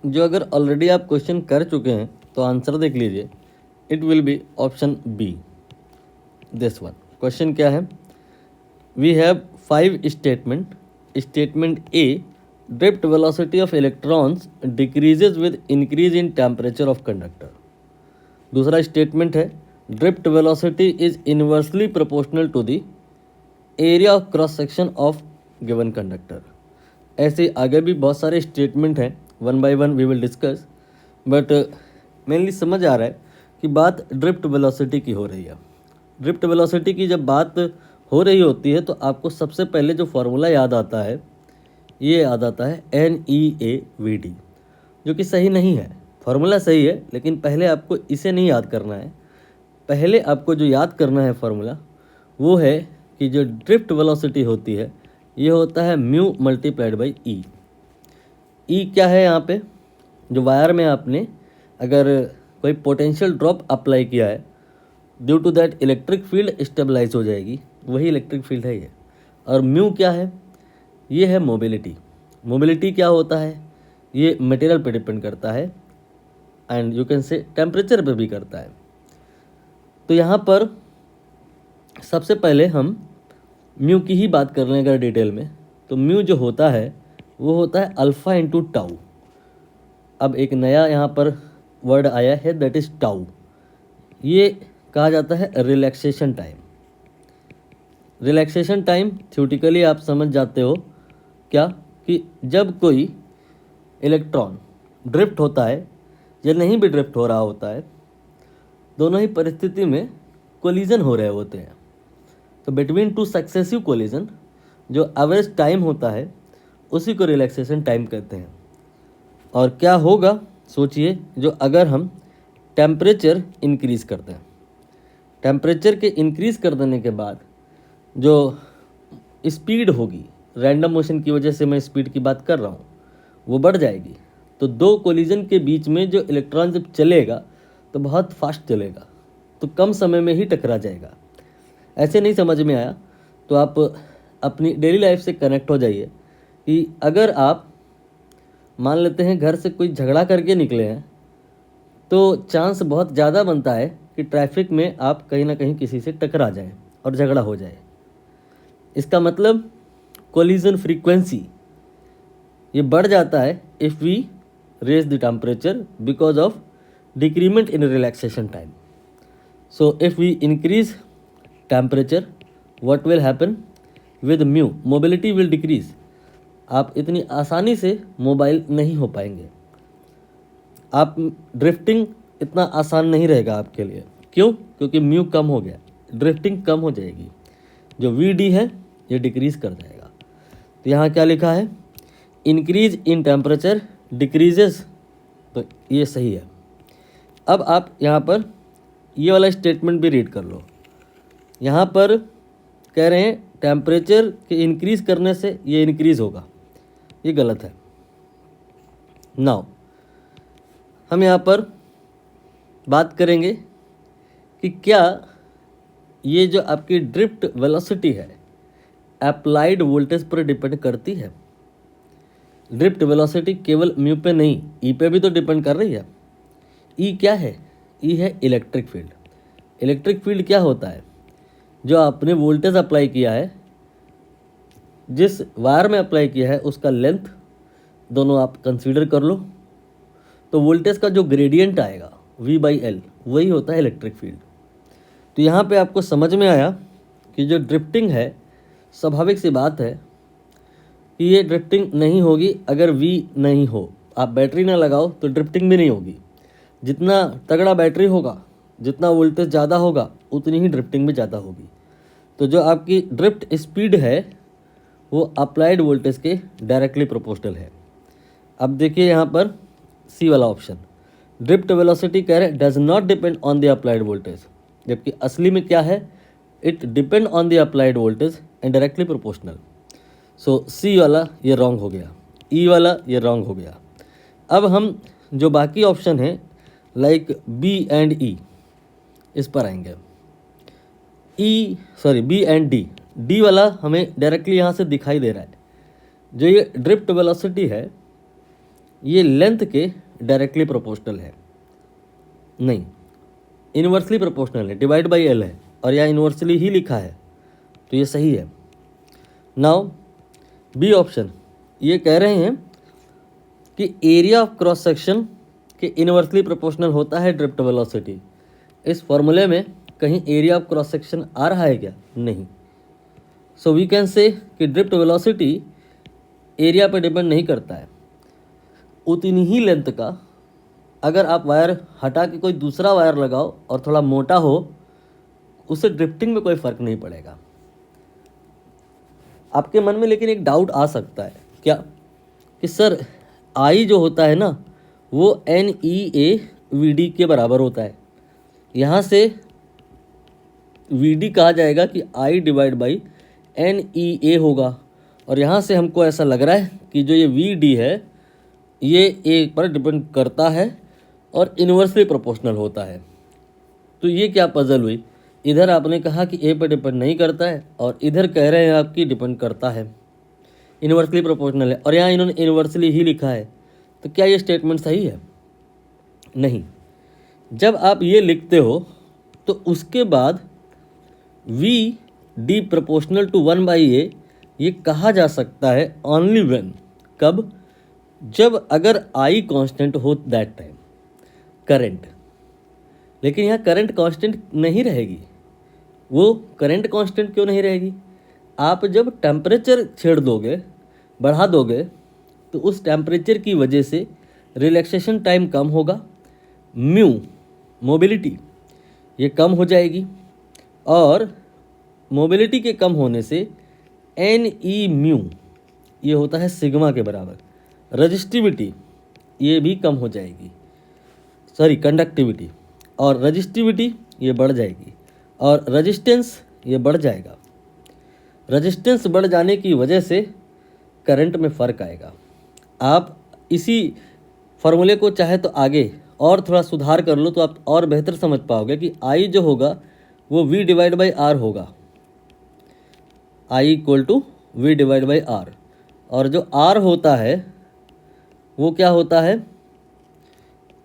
जो अगर ऑलरेडी आप क्वेश्चन कर चुके हैं तो आंसर देख लीजिए, it will be option B, this one. Question क्या है? We have 5 statement. Statement A, drift velocity of electrons decreases with increase in temperature of conductor. दूसरा स्टेटमेंट है, drift velocity is inversely proportional to the area of cross section of given conductor. ऐसे आगे भी बहुत सारे statement हैं, one by one we will discuss, but mainly समझ आ रहा है कि बात ड्रिफ्ट वेलोसिटी की हो रही है। ड्रिफ्ट वेलोसिटी की जब बात हो रही होती है तो आपको सबसे पहले जो फार्मूला याद आता है, ये याद आता है NEAVD, जो कि सही नहीं है। फार्मूला सही है लेकिन पहले आपको इसे नहीं याद करना है। पहले आपको जो याद करना है फार्मूला वो है कि जो ड्रिफ्ट वेलोसिटी होती है ये होता है म्यू मल्टीप्लाइड बाई ई। ई क्या है यहाँ पे? जो वायर में आपने अगर कोई पोटेंशियल ड्रॉप अप्लाई किया है, due to that electric field stabilize हो जाएगी, वही इलेक्ट्रिक फील्ड है ये। और म्यू क्या है? ये है मोबिलिटी। मोबिलिटी क्या होता है? ये मटेरियल पे डिपेंड करता है and you can say temperature पे भी करता है। तो यहाँ पर सबसे पहले हम म्यू की ही बात कर लें अगर डिटेल में, तो म्यू जो होता है वो होता है अल्फ़ा इंटू टाउ। अब एक नया यहाँ पर वर्ड आया है, दैट इज़ टाउ। ये कहा जाता है relaxation time. Relaxation time theoretically आप समझ जाते हो क्या, कि जब कोई इलेक्ट्रॉन ड्रिफ्ट होता है या नहीं भी ड्रिफ्ट हो रहा होता है, दोनों ही परिस्थिति में कोलिजन हो रहे होते हैं, तो बिटवीन टू सक्सेसिव कोलिजन जो एवरेज टाइम होता है उसी को रिलैक्सेशन टाइम कहते हैं। और क्या होगा सोचिए, जो अगर हम टेम्परेचर इंक्रीज़ करते हैं, टेम्परेचर के इंक्रीज़ कर देने के बाद जो स्पीड होगी, रैंडम मोशन की वजह से मैं स्पीड की बात कर रहा हूँ, वो बढ़ जाएगी। तो दो कोलिजन के बीच में जो इलेक्ट्रॉन जब चलेगा तो बहुत फास्ट चलेगा, तो कम समय में ही टकरा जाएगा। ऐसे नहीं समझ में आया तो आप अपनी डेली लाइफ से कनेक्ट हो जाइए कि अगर आप मान लेते हैं घर से कोई झगड़ा करके निकले हैं, तो चांस बहुत ज़्यादा बनता है कि ट्रैफिक में आप कहीं ना कहीं किसी से टकरा जाएं और झगड़ा हो जाए। इसका मतलब कोलिजन फ्रीक्वेंसी ये बढ़ जाता है if we raise the temperature because of decrement in relaxation time. So if we increase temperature, what will happen with mu? Mobility will decrease. आप इतनी आसानी से मोबाइल नहीं हो पाएंगे, आप ड्रिफ्टिंग इतना आसान नहीं रहेगा आपके लिए। क्यों? क्योंकि म्यू कम हो गया, ड्रिफ्टिंग कम हो जाएगी, जो VD है ये डिक्रीज कर जाएगा। तो यहाँ क्या लिखा है? इंक्रीज इन टेम्परेचर डिक्रीजेस, तो ये सही है। अब आप यहाँ पर ये वाला स्टेटमेंट भी रीड कर लो। यहाँ पर कह रहे हैं टेम्परेचर के इंक्रीज करने से ये इंक्रीज होगा, ये गलत है। नाउ हम यहाँ पर बात करेंगे कि क्या ये जो आपकी ड्रिफ्ट वेलोसिटी है अप्लाइड वोल्टेज पर डिपेंड करती है? ड्रिफ्ट वेलोसिटी केवल म्यू पे नहीं, ई पे भी तो डिपेंड कर रही है। ई क्या है? ई है इलेक्ट्रिक फील्ड। इलेक्ट्रिक फील्ड क्या होता है? जो आपने वोल्टेज अप्लाई किया है, जिस वायर में अप्लाई किया है उसका लेंथ दोनों आप कंसीडर कर लो, तो वोल्टेज का जो ग्रेडियंट आएगा V/L वही होता है इलेक्ट्रिक फील्ड। तो यहाँ पे आपको समझ में आया कि जो ड्रिफ्टिंग है, स्वाभाविक सी बात है कि ये ड्रिफ्टिंग नहीं होगी अगर V नहीं हो। आप बैटरी ना लगाओ तो ड्रिफ्टिंग भी नहीं होगी। जितना तगड़ा बैटरी होगा, जितना वोल्टेज ज़्यादा होगा, उतनी ही ड्रिफ्टिंग भी ज़्यादा होगी। तो जो आपकी ड्रिफ्ट स्पीड है वो अप्लाइड वोल्टेज के डायरेक्टली प्रोपोर्शनल है। अब देखिए यहाँ पर सी वाला ऑप्शन, ड्रिफ्ट वेलोसिटी कह रहे does not depend on the applied voltage, जबकि असली में क्या है? It depend on the applied voltage and directly proportional. So C वाला ये रॉन्ग हो गया, ई वाला ये रॉन्ग हो गया। अब हम जो बाकी ऑप्शन हैं लाइक बी एंड ई, इस पर आएंगे। बी एंड डी, डी वाला हमें डायरेक्टली यहाँ से दिखाई दे रहा है। जो ये ड्रिफ्ट वेलोसिटी है ये लेंथ के डायरेक्टली प्रोपोर्शनल है, नहीं, इन्वर्सली प्रोपोर्शनल है, डिवाइड बाई एल है, और यहाँ इन्वर्सली ही लिखा है, तो ये सही है। नाउ बी ऑप्शन, ये कह रहे हैं कि एरिया ऑफ क्रॉस सेक्शन के इन्वर्सली प्रोपोर्शनल होता है ड्रिफ्ट वेलोसिटी। इस फॉर्मूले में कहीं एरिया ऑफ क्रॉस सेक्शन आ रहा है क्या? नहीं। सो वी कैन से कि ड्रिफ्ट वेलोसिटी एरिया पर डिपेंड नहीं करता है। उतनी ही लेंथ का अगर आप वायर हटा के कोई दूसरा वायर लगाओ और थोड़ा मोटा हो, उससे ड्रिफ्टिंग में कोई फ़र्क नहीं पड़ेगा। आपके मन में लेकिन एक डाउट आ सकता है, क्या? कि सर आई जो होता है ना, वो NEA/VD के बराबर होता है। यहाँ से VD कहा जाएगा कि I डिवाइड बाई NEA होगा, और यहाँ से हमको ऐसा लग रहा है कि जो ये VD है ये A पर डिपेंड करता है और इन्वर्सली प्रोपोर्शनल होता है। तो ये क्या पजल हुई? इधर आपने कहा कि A पर डिपेंड नहीं करता है, और इधर कह रहे हैं आपकी डिपेंड करता है, इन्वर्सली प्रोपोर्शनल है, और यहाँ इन्होंने इन्वर्सली ही लिखा है। तो क्या ये स्टेटमेंट सही है? नहीं। जब आप ये लिखते हो तो उसके बाद VD प्रोपोर्शनल टू 1/A ये कहा जा सकता है ओनली व्हेन, कब? जब अगर I कांस्टेंट हो दैट टाइम करंट। लेकिन यहाँ करंट कांस्टेंट नहीं रहेगी। वो करंट कांस्टेंट क्यों नहीं रहेगी? आप जब टेम्परेचर छेड़ दोगे, बढ़ा दोगे, तो उस टेम्परेचर की वजह से रिलैक्सेशन टाइम कम होगा, म्यू मोबिलिटी ये कम हो जाएगी, और मोबिलिटी के कम होने से NE म्यू ये होता है सिग्मा के बराबर। रजिस्टिविटी ये भी कम हो जाएगी, सॉरी कंडक्टिविटी, और रजिस्टिविटी ये बढ़ जाएगी, और रजिस्टेंस ये बढ़ जाएगा। रजिस्टेंस बढ़ जाने की वजह से करंट में फ़र्क आएगा। आप इसी फार्मूले को चाहे तो आगे और थोड़ा सुधार कर लो तो आप और बेहतर समझ पाओगे कि I जो होगा वो V डिवाइड बाई R होगा, I equal to V divide by R, और जो R होता है वो क्या होता है?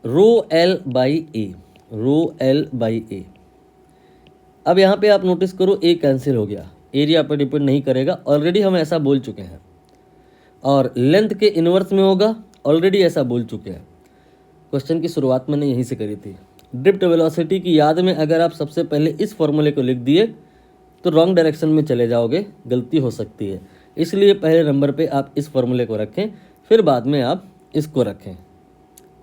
ρL/A, ρL/A। अब यहाँ पे आप नोटिस करो A कैंसिल हो गया, एरिया पर डिपेंड नहीं करेगा, ऑलरेडी हम ऐसा बोल चुके हैं, और लेंथ के इन्वर्स में होगा, ऑलरेडी ऐसा बोल चुके हैं। क्वेश्चन की शुरुआत मैंने यहीं से करी थी। ड्रिफ्ट वेलोसिटी की याद में अगर आप सबसे पहले इस फॉर्मूले को लिख दिए तो रॉन्ग डायरेक्शन में चले जाओगे, गलती हो सकती है। इसलिए पहले नंबर पे आप इस फॉर्मूले को रखें, फिर बाद में आप इसको रखें।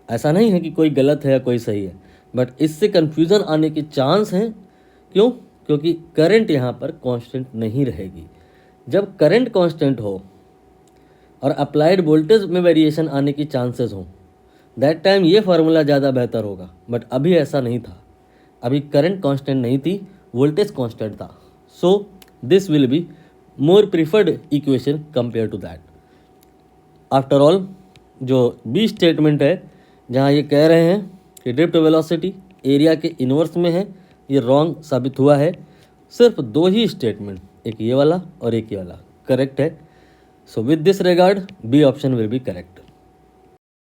ऐसा नहीं है कि कोई गलत है या कोई सही है, बट इससे कन्फ्यूज़न आने के चांस हैं। क्यों? क्योंकि करंट यहाँ पर कांस्टेंट नहीं रहेगी। जब करंट कांस्टेंट हो और अप्लाइड वोल्टेज में वेरिएशन आने की चांसेस हों, दैट टाइम ये फार्मूला ज़्यादा बेहतर होगा, बट अभी ऐसा नहीं था। अभी करंट कांस्टेंट नहीं थी, वोल्टेज कांस्टेंट था। So this will be more preferred equation compare to that. After all जो बी स्टेटमेंट है जहाँ ये कह रहे हैं कि ड्रिफ्ट वेलोसिटी एरिया के इन्वर्स में है, ये रॉन्ग साबित हुआ है। सिर्फ दो ही स्टेटमेंट, एक ये वाला और एक ये वाला करेक्ट है। So with this regard B option will be correct.